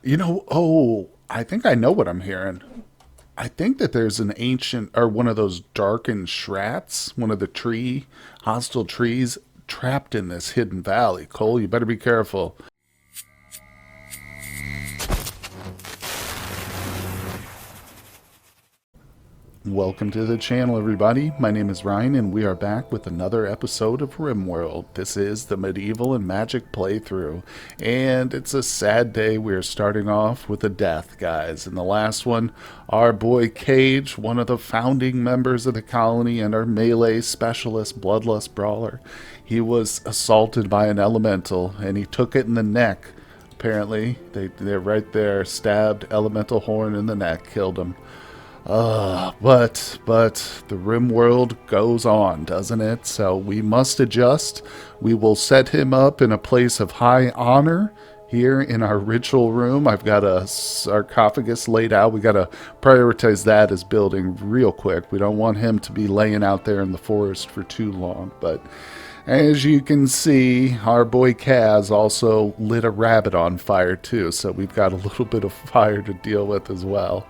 Oh, I think I know what I'm hearing. I think that there's an ancient, or one of those darkened shrats, one of the hostile trees, trapped in this hidden valley. Cole, you better be careful. Welcome to the channel, everybody. My name is Ryan, and we are back with another episode of RimWorld. This is the medieval and magic playthrough, and it's a sad day. We are starting off with a death, guys. In the last one, our boy Cage, one of the founding members of the colony and our melee specialist, bloodlust brawler, he was assaulted by an elemental, and he took it in the neck. Apparently, they're right there, stabbed elemental horn in the neck, killed him. But the Rim world goes on, doesn't it? So we must adjust. We will set him up in a place of high honor here in our ritual room. I've got a sarcophagus laid out. We got to prioritize that as building real quick. We don't want him to be laying out there in the forest for too long. But as you can see, our boy Kaz also lit a rabbit on fire too. So we've got a little bit of fire to deal with as well.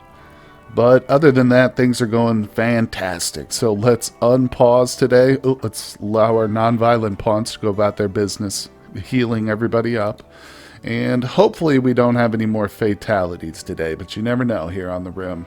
But other than that, things are going fantastic. So let's unpause today. Let's allow our nonviolent pawns to go about their business, healing everybody up. And hopefully we don't have any more fatalities today, but you never know here on the Rim.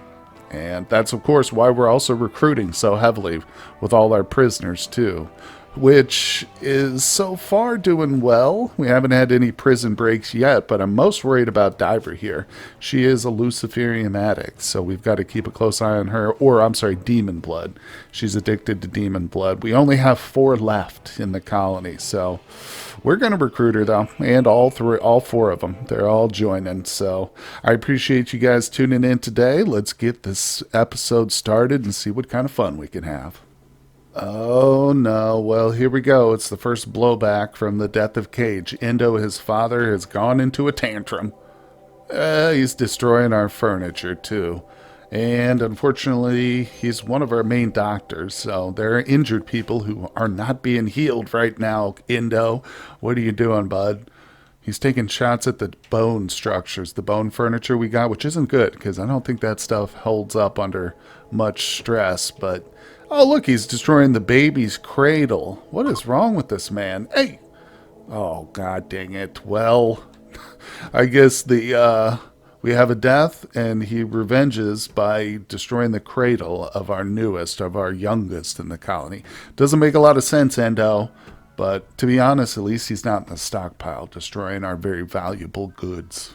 And that's, of course, why we're also recruiting so heavily with all our prisoners, too. Which is so far doing well. We haven't had any prison breaks yet, but I'm most worried about Diver here. She is a Luciferian addict, so we've got to keep a close eye on her. Or, I'm sorry, demon blood. She's addicted to demon blood. We only have 4 left in the colony, so we're going to recruit her, though, and all 4 of them. They're all joining, so I appreciate you guys tuning in today. Let's get this episode started and see what kind of fun we can have. Oh no, well here we go. It's the first blowback from the death of Cage. Endo, his father, has gone into a tantrum. He's destroying our furniture too. And unfortunately, he's one of our main doctors, so there are injured people who are not being healed right now. Endo, what are you doing, bud? He's taking shots at the bone structures, the bone furniture we got, which isn't good, because I don't think that stuff holds up under much stress, but oh, look, he's destroying the baby's cradle. What is wrong with this man? Hey! Oh, god dang it. Well, I guess we have a death, and he revenges by destroying the cradle of our newest, of our youngest in the colony. Doesn't make a lot of sense, Endo, but to be honest, at least he's not in the stockpile, destroying our very valuable goods.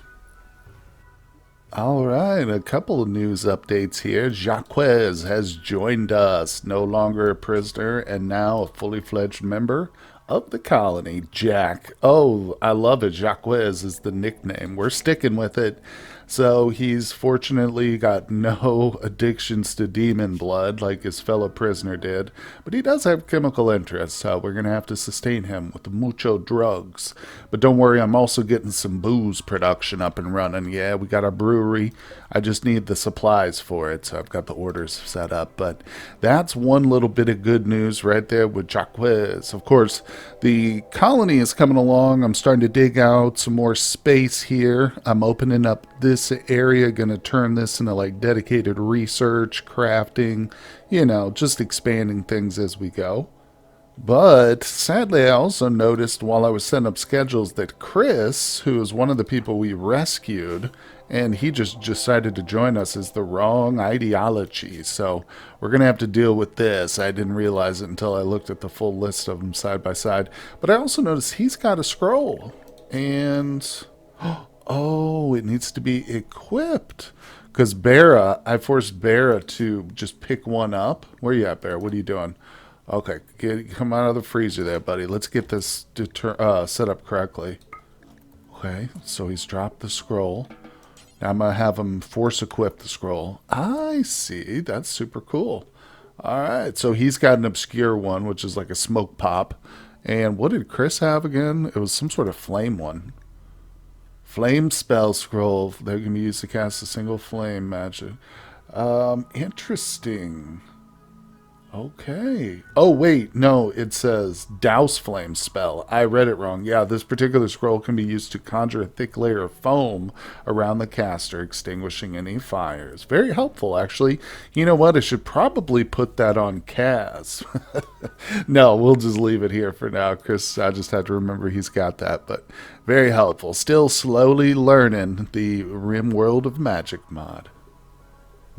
All right, a couple of news updates here. Jacques has joined us, no longer a prisoner and now a fully fledged member of the colony. Jack. Oh, I love it. Jacques is the nickname. We're sticking with it. So he's fortunately got no addictions to demon blood like his fellow prisoner did, but he does have chemical interests, so we're going to have to sustain him with mucho drugs. But don't worry, I'm also getting some booze production up and running. Yeah, we got a brewery. I just need the supplies for it, so I've got the orders set up. But that's one little bit of good news right there with Jacques. Of course, the colony is coming along. I'm starting to dig out some more space here. I'm opening up this area, gonna turn this into like dedicated research, crafting, just expanding things as we go. But sadly, I also noticed while I was setting up schedules that Chris, who is one of the people we rescued, and he just decided to join us, is the wrong ideology. So we're going to have to deal with this. I didn't realize it until I looked at the full list of them side by side. But I also noticed he's got a scroll. And, oh, it needs to be equipped. Because I forced Bera to just pick one up. Where you at, Bera? What are you doing? Okay, come out of the freezer there, buddy. Let's get this set up correctly. Okay, so he's dropped the scroll. Now I'm going to have him force equip the scroll. I see. That's super cool. Alright, so he's got an obscure one, which is like a smoke pop. And what did Chris have again? It was some sort of flame one. Flame spell scroll. They can be used to cast a single flame magic. Interesting. Okay. Oh, wait. No, it says douse flame spell. I read it wrong. Yeah, this particular scroll can be used to conjure a thick layer of foam around the caster, extinguishing any fires. Very helpful, actually. You know what? I should probably put that on Kaz. No, we'll just leave it here for now. Chris, I just had to remember he's got that, but very helpful. Still slowly learning the RimWorld of Magic mod.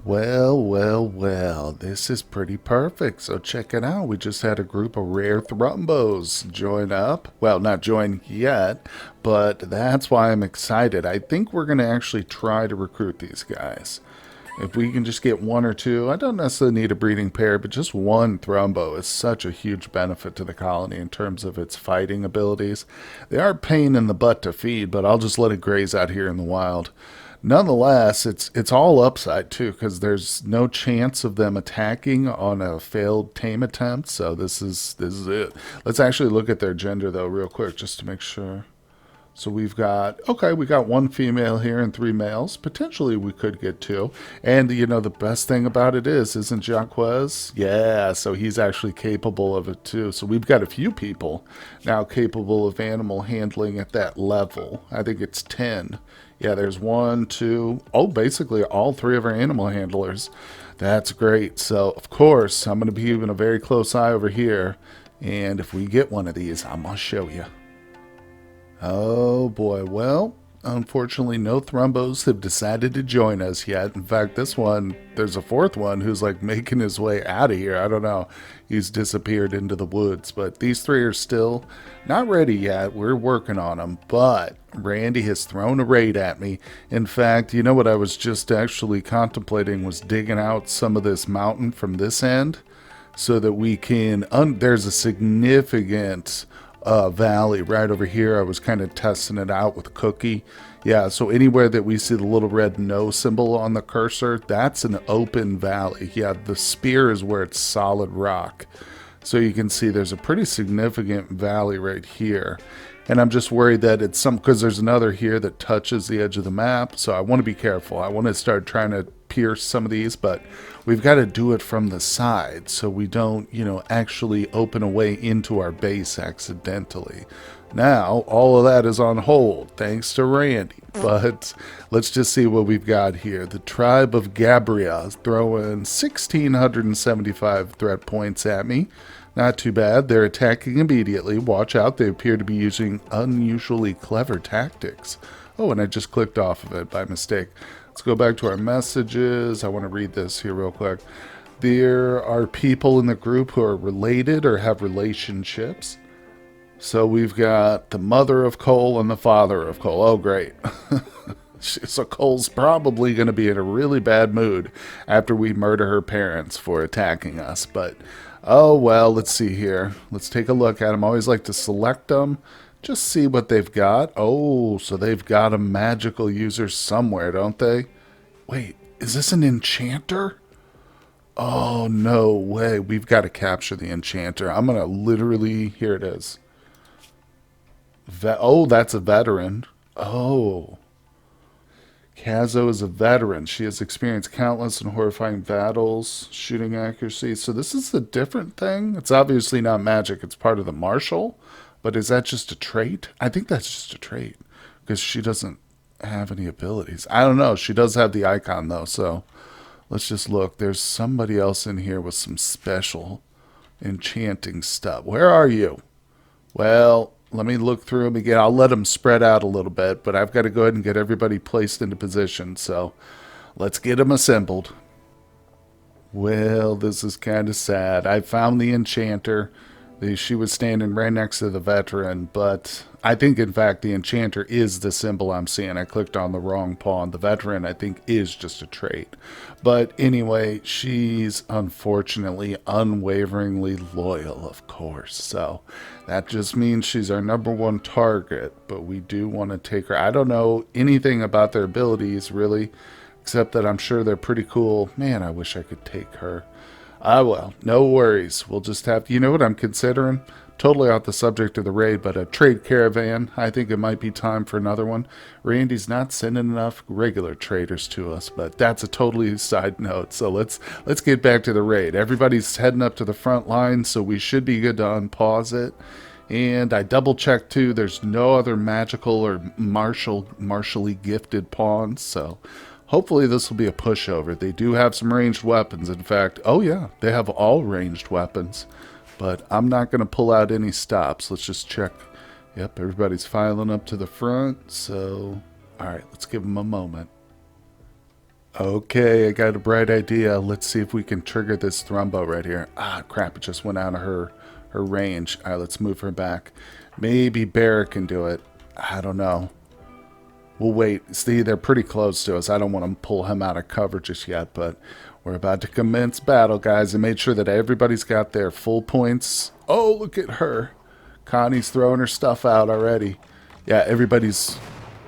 Well, well, well, this is pretty perfect. So check it out. We just had a group of rare Thrumbos join up. Well, not join yet, but that's why I'm excited. I think we're going to actually try to recruit these guys. If we can just get one or two, I don't necessarily need a breeding pair, but just one Thrumbo is such a huge benefit to the colony in terms of its fighting abilities. They are a pain in the butt to feed, but I'll just let it graze out here in the wild. Nonetheless, it's all upside too, because there's no chance of them attacking on a failed tame attempt. So this is it. Let's actually look at their gender though, real quick, just to make sure. So we've got, okay, we got one female here and three males. Potentially we could get two. And, you know, the best thing about it isn't Jaquez? Yeah, so he's actually capable of it too. So we've got a few people now capable of animal handling at that level. I think it's 10. Yeah, there's one, two, oh, basically all three of our animal handlers. That's great. So, of course, I'm going to be keeping a very close eye over here. And if we get one of these, I'm going to show you. Oh boy, well, unfortunately no Thrumbos have decided to join us yet. In fact, this one, there's a fourth one who's like making his way out of here. I don't know. He's disappeared into the woods, but these three are still not ready yet. We're working on them, but Randy has thrown a raid at me. In fact, you know what I was just actually contemplating was digging out some of this mountain from this end so that we can, there's a significant valley right over here. I was kind of testing it out with Cookie. Yeah, so anywhere that we see the little red no symbol on the cursor, that's an open valley. Yeah, the spear is where it's solid rock. So you can see there's a pretty significant valley right here. And I'm just worried that it's because there's another here that touches the edge of the map. So I want to be careful. I want to start trying to pierce some of these, but we've got to do it from the side so we don't, you know, actually open a way into our base accidentally. Now, all of that is on hold, thanks to Randy. But let's just see what we've got here. The tribe of Gabria is throwing 1,675 threat points at me. Not too bad. They're attacking immediately. Watch out, they appear to be using unusually clever tactics. Oh, and I just clicked off of it by mistake. Let's go back to our messages. I want to read this here real quick. There are people in the group who are related or have relationships. So we've got the mother of Cole and the father of Cole. Oh, great. So Cole's probably going to be in a really bad mood after we murder her parents for attacking us. But, oh, well, let's see here. Let's take a look at them. I always like to select them. Just see what they've got. Oh, so they've got a magical user somewhere, don't they? Wait, is this an enchanter? Oh, no way. We've got to capture the enchanter. I'm going to literally... Here it is. Oh, that's a veteran. Oh. Kazo is a veteran. She has experienced countless and horrifying battles, shooting accuracy. So this is a different thing? It's obviously not magic. It's part of the martial. But is that just a trait? I think that's just a trait. Because she doesn't have any abilities. I don't know. She does have the icon, though. So let's just look. There's somebody else in here with some special enchanting stuff. Where are you? Well, let me look through them again. I'll let them spread out a little bit. But I've got to go ahead and get everybody placed into position. So let's get them assembled. Well, this is kind of sad. I found the enchanter. She was standing right next to the veteran, but I think, in fact, the enchanter is the symbol I'm seeing. I clicked on the wrong pawn. The veteran, I think, is just a trait. But anyway, she's unfortunately unwaveringly loyal, of course. So that just means she's our #1 target, but we do want to take her. I don't know anything about their abilities, really, except that I'm sure they're pretty cool. Man, I wish I could take her. Ah, well, no worries. We'll just have to, you know what I'm considering? totally off the subject of the raid, but a trade caravan. I think it might be time for another one. Randy's not sending enough regular traders to us, but that's a totally side note. So let's get back to the raid. Everybody's heading up to the front line, so we should be good to unpause it. And I double checked too. There's no other magical or martially gifted pawns, so hopefully this will be a pushover. They do have some ranged weapons. In fact, oh yeah, they have all ranged weapons. But I'm not going to pull out any stops. Let's just check. Yep, everybody's filing up to the front. So, alright, let's give them a moment. Okay, I got a bright idea. Let's see if we can trigger this Thrumbo right here. Ah, crap, it just went out of her range. Alright, let's move her back. Maybe Bear can do it. I don't know. We'll wait. See, they're pretty close to us. I don't want to pull him out of cover just yet, but we're about to commence battle, guys. I made sure that everybody's got their full points. Oh, look at her. Connie's throwing her stuff out already. Yeah, everybody's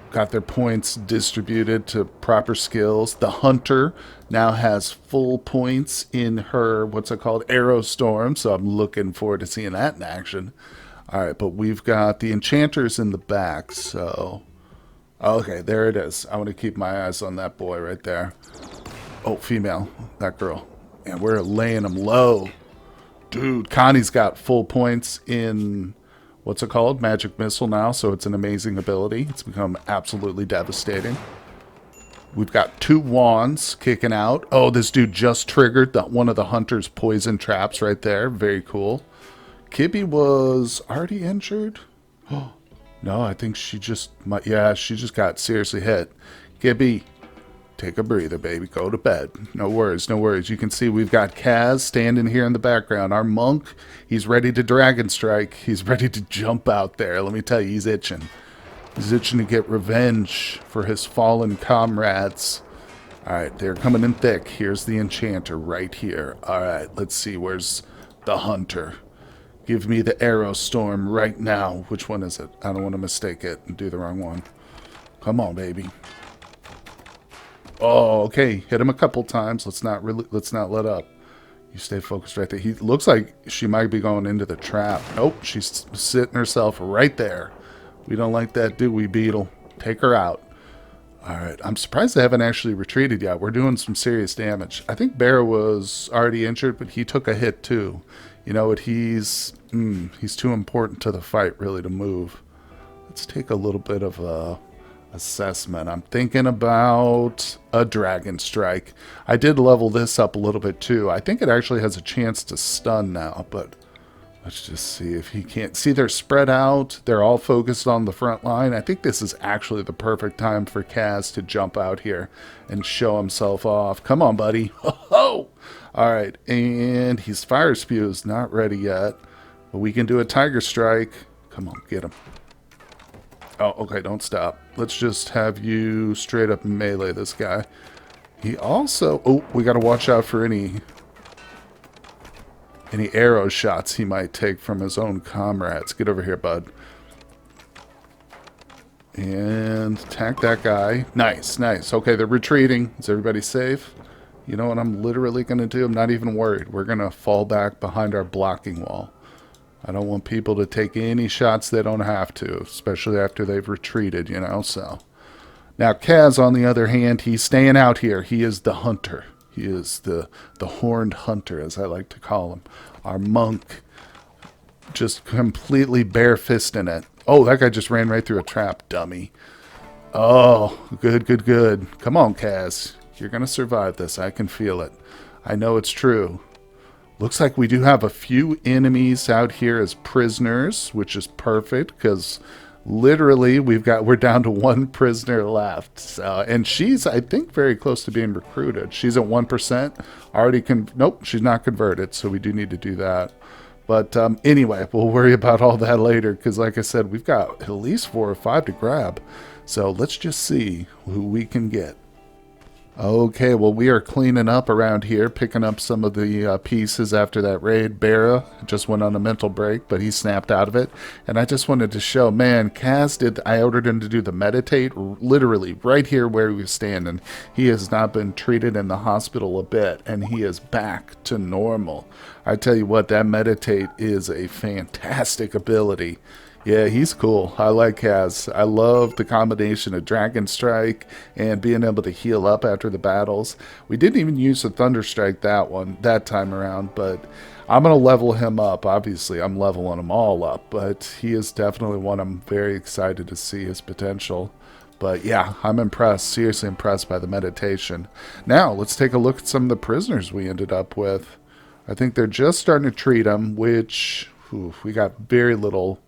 got their points distributed to proper skills. The hunter now has full points in her, what's it called, arrow storm. So I'm looking forward to seeing that in action. All right, but we've got the enchanters in the back, so... Okay, there it is. I want to keep my eyes on that boy right there. Oh, female. That girl. And we're laying them low. Dude, Connie's got full points in, what's it called? Magic Missile now, so it's an amazing ability. It's become absolutely devastating. We've got 2 wands kicking out. Oh, this dude just triggered one of the hunter's poison traps right there. Very cool. Kibby was already injured. Oh, no, I think she just, yeah, she just got seriously hit. Kibby, take a breather, baby. Go to bed. No worries, no worries. You can see we've got Kaz standing here in the background. Our monk, he's ready to dragon strike. He's ready to jump out there. Let me tell you, he's itching. He's itching to get revenge for his fallen comrades. All right, they're coming in thick. Here's the enchanter right here. All right, let's see. Where's the hunter? Give me the arrow storm right now. Which one is it? I don't want to mistake it and do the wrong one. Come on, baby. Oh, okay. Hit him a couple times. Let's not let up. You stay focused right there. He looks like she might be going into the trap. Nope, she's sitting herself right there. We don't like that, do we, Beetle? Take her out. All right. I'm surprised they haven't actually retreated yet. We're doing some serious damage. I think Bear was already injured, but he took a hit too. You know what? He's too important to the fight, really, to move. Let's take a little bit of a assessment. I'm thinking about a dragon strike. I did level this up a little bit too. I think it actually has a chance to stun now, but let's just see if he can't. See, they're spread out. They're all focused on the front line. I think this is actually the perfect time for Kaz to jump out here and show himself off. Come on, buddy. Ho-ho! All right, and his fire spew is not ready yet, but we can do a tiger strike. Come on, get him. Oh, okay, don't stop. Let's just have you straight up melee this guy. He also... Oh, we got to watch out for any arrow shots he might take from his own comrades. Get over here, bud. And attack that guy. Nice, nice. Okay, they're retreating. Is everybody safe? You know what I'm literally going to do? I'm not even worried. We're going to fall back behind our blocking wall. I don't want people to take any shots they don't have to, especially after they've retreated, you know, so. Now, Kaz, on the other hand, he's staying out here. He is the hunter. He is the horned hunter, as I like to call him. Our monk, just completely bare-fisting it. Oh, that guy just ran right through a trap, dummy. Oh, good, good, good. Come on, Kaz. You're going to survive this. I can feel it. I know it's true. Looks like we do have a few enemies out here as prisoners, which is perfect because literally we're down to 1 prisoner left. And she's, I think, very close to being recruited. She's at 1%. Already nope, she's not converted, so we do need to do that. But anyway, we'll worry about all that later because, like I said, we've got at least 4 or 5 to grab. So let's just see who we can get. Okay, well, we are cleaning up around here, picking up some of the pieces after that raid. Barra just went on a mental break, but he snapped out of it. And I just wanted to show, man, Kaz did, I ordered him to do the meditate literally right here where he was standing. He has not been treated in the hospital a bit, and he is back to normal. I tell you what, that meditate is a fantastic ability. Yeah, he's cool. I like Kaz. I love the combination of Dragon Strike and being able to heal up after the battles. We didn't even use the Thunder Strike that time around, but I'm going to level him up. Obviously, I'm leveling them all up, but he is definitely one I'm very excited to see his potential. But yeah, I'm impressed, seriously impressed by the meditation. Now, let's take a look at some of the prisoners we ended up with. I think they're just starting to treat them, which we got very little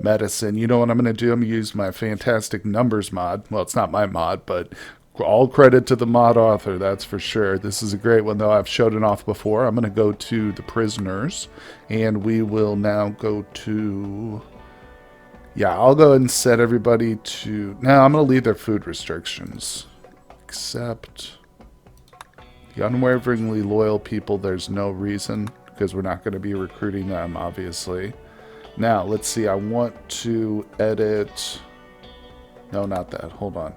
medicine. You know what I'm going to do? I'm going to use my fantastic numbers mod. Well, it's not my mod, but all credit to the mod author, that's for sure. This is a great one, though. I've showed it off before. I'm going to go to the prisoners, and we will now go to... Yeah, I'll go ahead and set everybody to... No, I'm going to leave their food restrictions. Except the unwaveringly loyal people, there's no reason, because we're not going to be recruiting them, obviously. Now, let's see. I want to edit... No, not that. Hold on.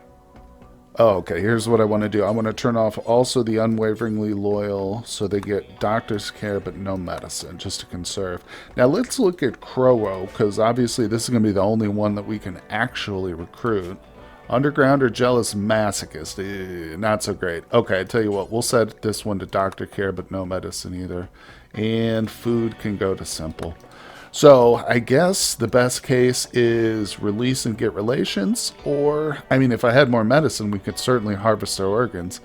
Oh, okay. Here's what I want to do. I want to turn off also the unwaveringly loyal so they get doctor's care but no medicine, just to conserve. Now, let's look at Crowo, because obviously this is going to be the only one that we can actually recruit. Underground or jealous masochist? Not so great. Okay, I tell you what. We'll set this one to doctor care but no medicine either. And food can go to simple. So, I guess the best case is release and get relations, or, I mean, if I had more medicine, we could certainly harvest their organs,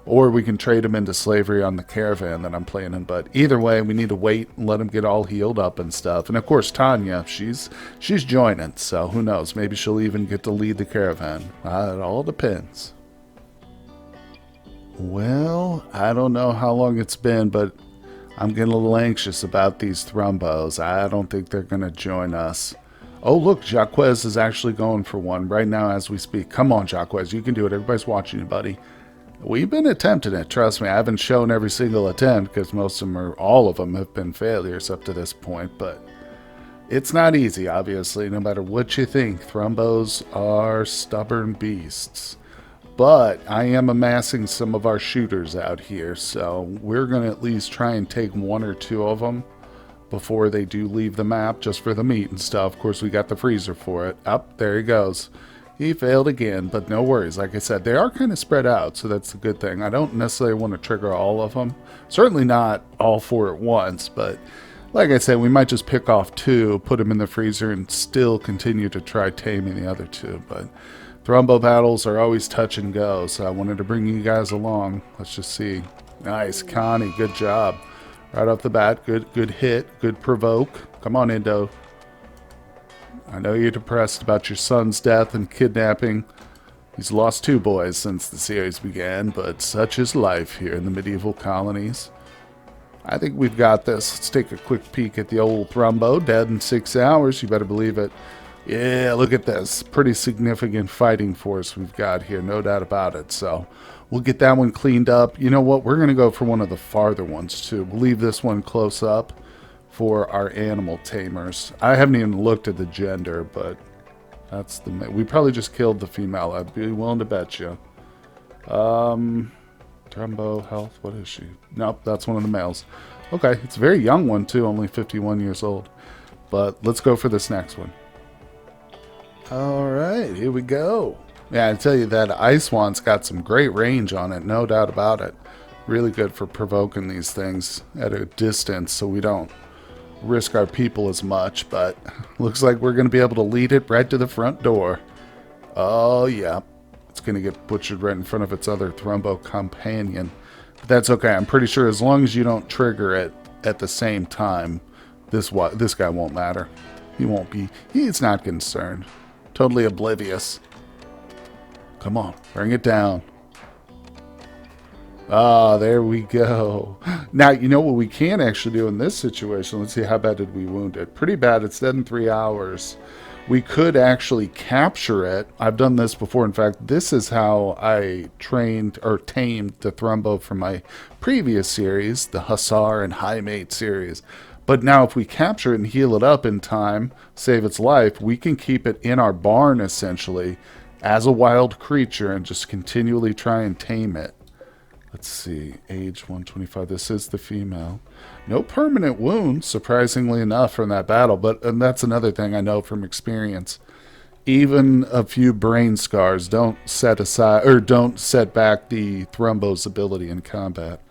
or we can trade them into slavery on the caravan that I'm playing in, but either way, we need to wait and let them get all healed up and stuff. And of course, Tanya, she's joining, so who knows, maybe she'll even get to lead the caravan. It all depends. Well, I don't know how long it's been, but I'm getting a little anxious about these Thrumbos. I don't think they're going to join us. Oh, look, Jacques is actually going for one right now as we speak. Come on, Jacques, you can do it. Everybody's watching you, buddy. We've been attempting it. Trust me, I haven't shown every single attempt because most of them, or all of them, have been failures up to this point. But it's not easy, obviously, no matter what you think. Thrumbos are stubborn beasts. But I am amassing some of our shooters out here, so we're going to at least try and take one or two of them before they do leave the map, just for the meat and stuff. Of course, we got the freezer for it. Up, there he goes. He failed again, but no worries. Like I said, they are kind of spread out, so that's a good thing. I don't necessarily want to trigger all of them. Certainly not all four at once, but like I said, we might just pick off two, put them in the freezer, and still continue to try taming the other two, but... Thrumbo battles are always touch and go, so I wanted to bring you guys along. Let's just see. Nice, Connie, good job. Right off the bat, good hit, good provoke. Come on, Indo. I know you're depressed about your son's death and kidnapping. He's lost two boys since the series began, but such is life here in the medieval colonies. I think we've got this. Let's take a quick peek at the old Thrumbo. Dead in 6 hours, you better believe it. Yeah, look at this. Pretty significant fighting force we've got here, no doubt about it. So we'll get that one cleaned up. You know what? We're going to go for one of the farther ones, too. We'll leave this one close up for our animal tamers. I haven't even looked at the gender, but that's the... We probably just killed the female. I'd be willing to bet you. Trumbo, health, what is she? Nope, that's one of the males. Okay, it's a very young one, too. Only 51 years old. But let's go for this next one. Alright, here we go. Yeah, I tell you that Ice Wand's got some great range on it, no doubt about it. Really good for provoking these things at a distance so we don't risk our people as much, but looks like we're going to be able to lead it right to the front door. Oh, yeah. It's going to get butchered right in front of its other Thrumbo companion. But that's okay. I'm pretty sure as long as you don't trigger it at the same time, this guy won't matter. He won't be. He's not concerned. Totally oblivious. Come on, bring it down. Ah, there we go. Now, you know what we can actually do in this situation? Let's see, how bad did we wound it? Pretty bad. It's dead in 3 hours. We could actually capture it. I've done this before. In fact, this is how I trained or tamed the Thrumbo from my previous series, the Hussar and High Mate series. But now if we capture it and heal it up in time, save its life, we can keep it in our barn essentially as a wild creature and just continually try and tame it. Let's see, age 125. This is the female. No permanent wounds, surprisingly enough, from that battle. And that's another thing I know from experience. Even a few brain scars don't set aside or don't set back the Thrumbo's ability in combat.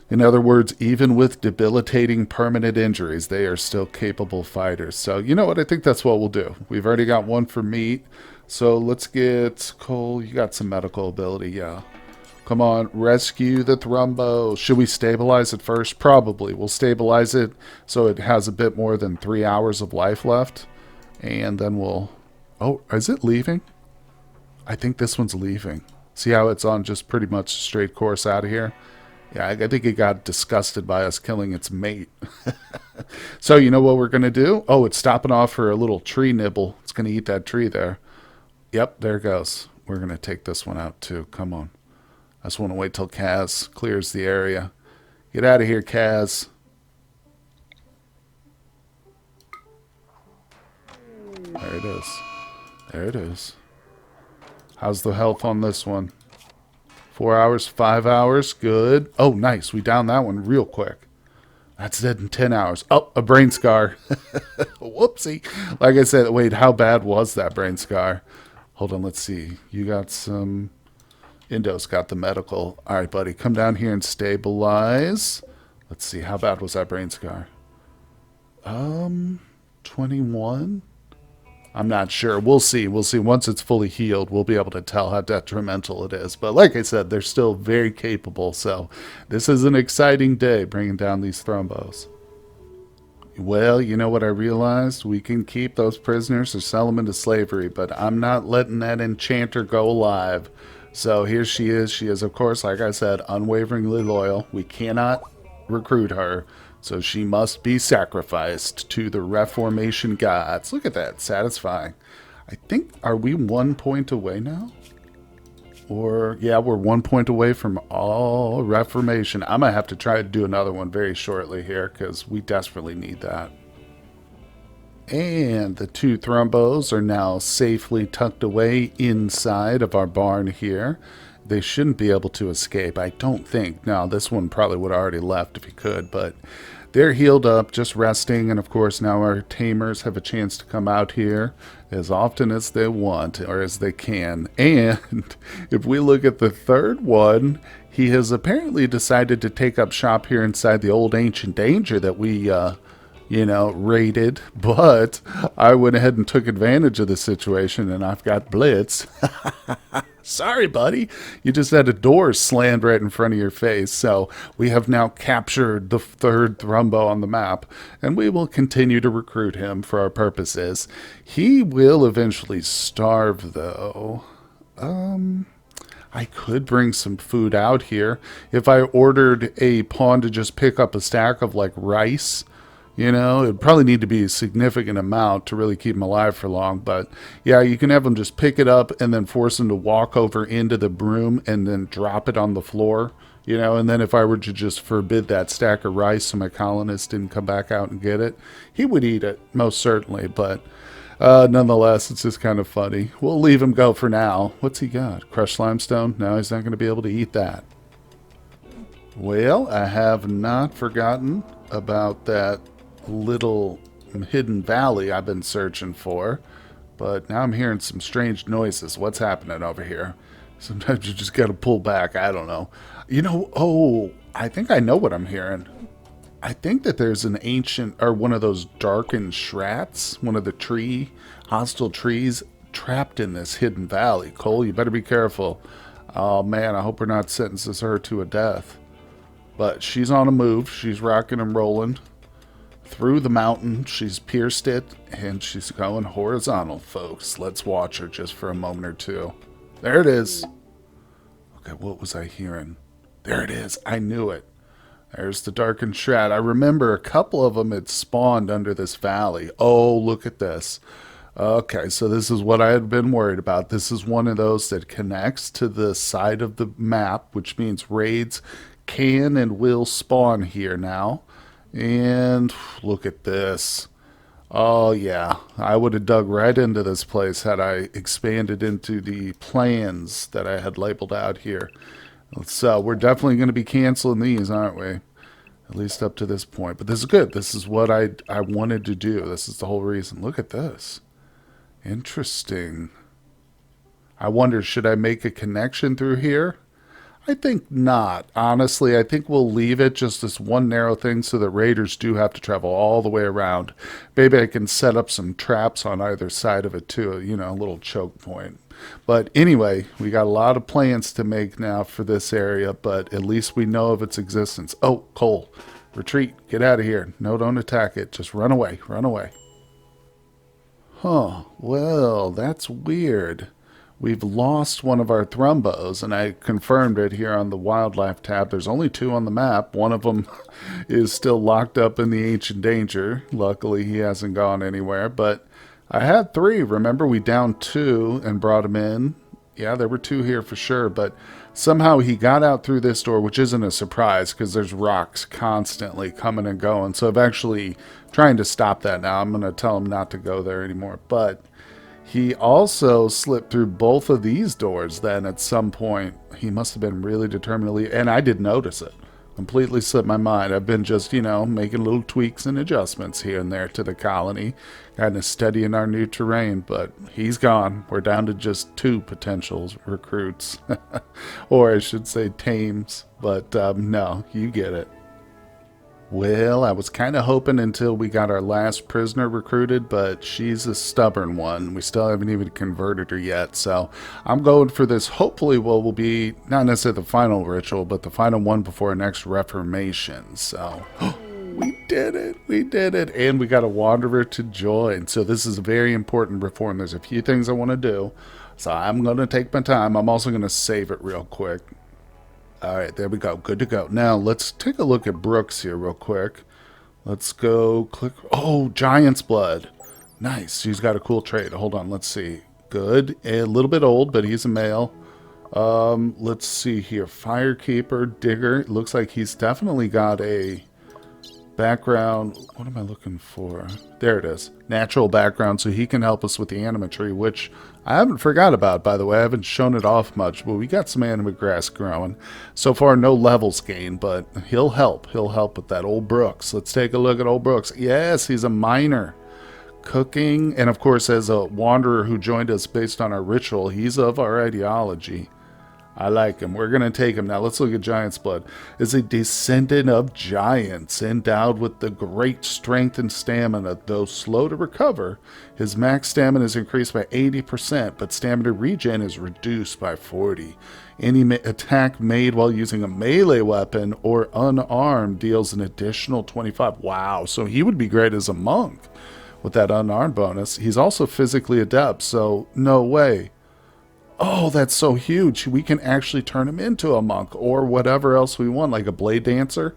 In other words, even with debilitating permanent injuries, they are still capable fighters. So you know what? I think that's what we'll do. We've already got one for meat. So let's get Cole. You got some medical ability, yeah. Come on, rescue the Thrumbo. Should we stabilize it first? Probably. We'll stabilize it so it has a bit more than 3 hours of life left. And then we'll... Oh, is it leaving? I think this one's leaving. See how it's on just pretty much a straight course out of here? Yeah, I think it got disgusted by us killing its mate. So you know what we're going to do? Oh, it's stopping off for a little tree nibble. It's going to eat that tree there. Yep, there it goes. We're going to take this one out too. Come on. I just want to wait till Kaz clears the area. Get out of here, Kaz. There it is. There it is. How's the health on this one? 4 hours, 5 hours. Good. Oh, nice. We downed that one real quick. That's dead in 10 hours. Oh, a brain scar. Whoopsie. Like I said, wait, how bad was that brain scar? Hold on, let's see. You got some... Indo's got the medical. All right, buddy, come down here and stabilize. Let's see, how bad was that brain scar? 21? I'm not sure. We'll see. We'll see. Once it's fully healed, we'll be able to tell how detrimental it is. But like I said, they're still very capable. So this is an exciting day, bringing down these Thrumbos. Well, you know what I realized? We can keep those prisoners or sell them into slavery, but I'm not letting that enchanter go alive. So here she is. She is, of course, like I said, unwaveringly loyal. We cannot recruit her, so she must be sacrificed to the reformation gods. Look at that. Satisfying. I think, are we 1 point away now? Or, yeah, we're 1 point away from all reformation. I'm going to have to try to do another one very shortly here because we desperately need that. And the two Thrumbos are now safely tucked away inside of our barn here. They shouldn't be able to escape, I don't think. Now, this one probably would have already left if he could, but they're healed up, just resting. And, of course, now our tamers have a chance to come out here as often as they want or as they can. And if we look at the third one, he has apparently decided to take up shop here inside the old ancient danger that we... raided, but I went ahead and took advantage of the situation, and I've got Blitz. Sorry, buddy. You just had a door slammed right in front of your face. So we have now captured the third Thrumbo on the map, and we will continue to recruit him for our purposes. He will eventually starve, though. I could bring some food out here. If I ordered a pawn to just pick up a stack of, like, rice... it'd probably need to be a significant amount to really keep him alive for long. But, yeah, you can have him just pick it up and then force him to walk over into the broom and then drop it on the floor. And then if I were to just forbid that stack of rice so my colonists didn't come back out and get it, he would eat it, most certainly. But nonetheless, it's just kind of funny. We'll leave him go for now. What's he got? Crushed limestone? No, he's not going to be able to eat that. Well, I have not forgotten about that little hidden valley I've been searching for, but now I'm hearing some strange noises. What's happening over here? Sometimes you just gotta pull back. I don't know. I think I know what I'm hearing. I think that there's an ancient, or one of those darkened shrats, one of the hostile trees trapped in this hidden valley. Cole, you better be careful. Oh man, I hope we're not sentencing her to a death. But she's on a move. She's rocking and rolling through the mountain. She's pierced it, and she's going horizontal, folks. Let's watch her just for a moment or two. There it is. Okay, what was I hearing? There it is. I knew it. There's the darkened shroud. I remember a couple of them had spawned under this valley. Oh, look at this. Okay, so this is what I had been worried about. This is one of those that connects to the side of the map, which means raids can and will spawn here now. And look at this. Oh, yeah. I would have dug right into this place had I expanded into the plans that I had labeled out here. So we're definitely going to be canceling these, aren't we? At least up to this point. But this is good. This is what I wanted to do. This is the whole reason. Look at this. Interesting. I wonder, should I make a connection through here? I think not. Honestly, I think we'll leave it just this one narrow thing so that raiders do have to travel all the way around. Maybe I can set up some traps on either side of it too, you know, a little choke point. But anyway, we got a lot of plans to make now for this area, but at least we know of its existence. Oh, Cole, retreat, get out of here. No, don't attack it. Just run away, run away. Huh, well, that's weird. We've lost one of our thrumbos, and I confirmed it here on the wildlife tab. There's only two on the map. One of them is still locked up in the ancient danger. Luckily, he hasn't gone anywhere, but I had three. Remember, we downed two and brought him in. Yeah, there were two here for sure, but somehow he got out through this door, which isn't a surprise because there's rocks constantly coming and going. So I'm actually trying to stop that now. I'm going to tell him not to go there anymore, but he also slipped through both of these doors then at some point. He must have been really determined to leave, and I did notice it. Completely slipped my mind. I've been just, you know, making little tweaks and adjustments here and there to the colony, kind of studying our new terrain, but he's gone. We're down to just two potential recruits, or I should say tames, but no, you get it. Well, I was kind of hoping until we got our last prisoner recruited, but she's a stubborn one. We still haven't even converted her yet, so I'm going for this. Hopefully, what will be not necessarily the final ritual, but the final one before our next reformation. So we did it. We did it. And we got a wanderer to join. So this is a very important reform. There's a few things I want to do, so I'm going to take my time. I'm also going to save it real quick. All right, there we go. Good to go. Now, let's take a look at Brooks here real quick. Let's go click. Oh, Giant's Blood. Nice. She's got a cool trait. Hold on. Let's see. Good. A little bit old, but he's a male. Let's see here. Firekeeper, Digger. It looks like he's definitely got a background. What am I looking for? There it is. Natural background, so he can help us with the anima tree, which I haven't forgot about, by the way. I haven't shown it off much, but we got some anima grass growing. So far, no levels gained, but he'll help. He'll help with that. Old Brooks. Let's take a look at Old Brooks. Yes, he's a miner. Cooking, and of course, as a wanderer who joined us based on our ritual, he's of our ideology. I like him. We're going to take him. Now let's look at Giant's Blood. Is a descendant of giants, endowed with the great strength and stamina. Though slow to recover, his max stamina is increased by 80%, but stamina regen is reduced by 40. Any attack made while using a melee weapon or unarmed deals an additional 25. Wow, so he would be great as a monk with that unarmed bonus. He's also physically adept, so no way. Oh, that's so huge. We can actually turn him into a monk or whatever else we want, like a blade dancer.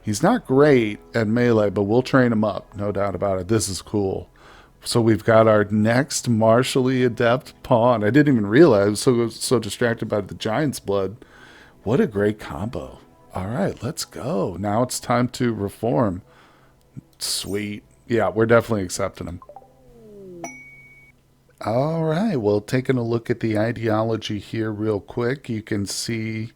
He's not great at melee, but we'll train him up. No doubt about it. This is cool. So we've got our next martially adept pawn. I didn't even realize. I was so distracted by the Giant's Blood. What a great combo. All right, let's go. Now it's time to reform. Sweet. Yeah, we're definitely accepting him. All right, well, taking a look at the ideology here real quick, you can see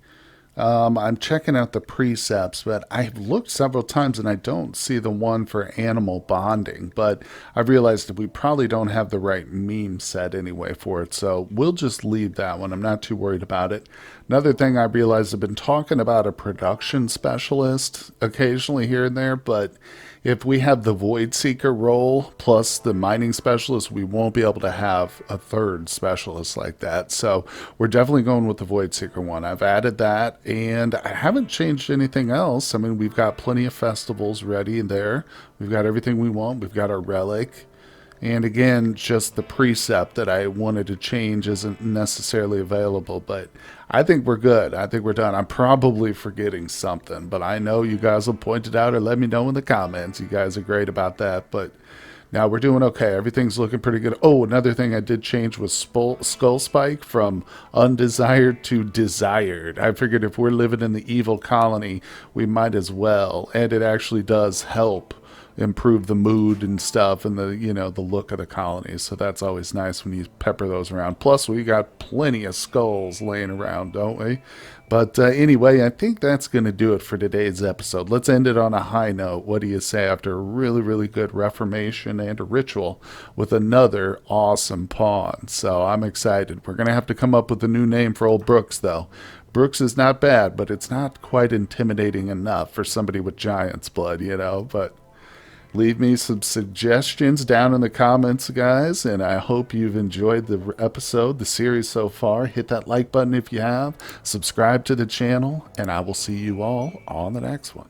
I'm checking out the precepts, but I've looked several times and I don't see the one for animal bonding, but I've realized that we probably don't have the right meme set anyway for it, so we'll just leave that one. I'm not too worried about it. Another thing I realized, I've been talking about a production specialist occasionally here and there, but if we have the Void Seeker role plus the mining specialist, we won't be able to have a third specialist like that. So we're definitely going with the Void Seeker one. I've added that, and I haven't changed anything else. I mean, we've got plenty of festivals ready there. We've got everything we want. We've got our relic. And again, just the precept that I wanted to change isn't necessarily available, but I think we're good. I think we're done. I'm probably forgetting something, but I know you guys will point it out or let me know in the comments. You guys are great about that, but Now we're doing okay. Everything's looking pretty good. Oh, another thing I did change was skull spike from undesired to desired. I figured if we're living in the evil colony, we might as well. And it actually does help improve the mood and stuff and the the look of the colony. So that's always nice when you pepper those around. Plus we got plenty of skulls laying around, don't we? But anyway, I think that's going to do it for today's episode. Let's end it on a high note. What do you say after a really, really good reformation and a ritual with another awesome pawn? So I'm excited. We're going to have to come up with a new name for old Brooks, though. Brooks is not bad, but it's not quite intimidating enough for somebody with giant's blood. But leave me some suggestions down in the comments, guys, and I hope you've enjoyed the episode, the series so far. Hit that like button if you have, subscribe to the channel, and I will see you all on the next one.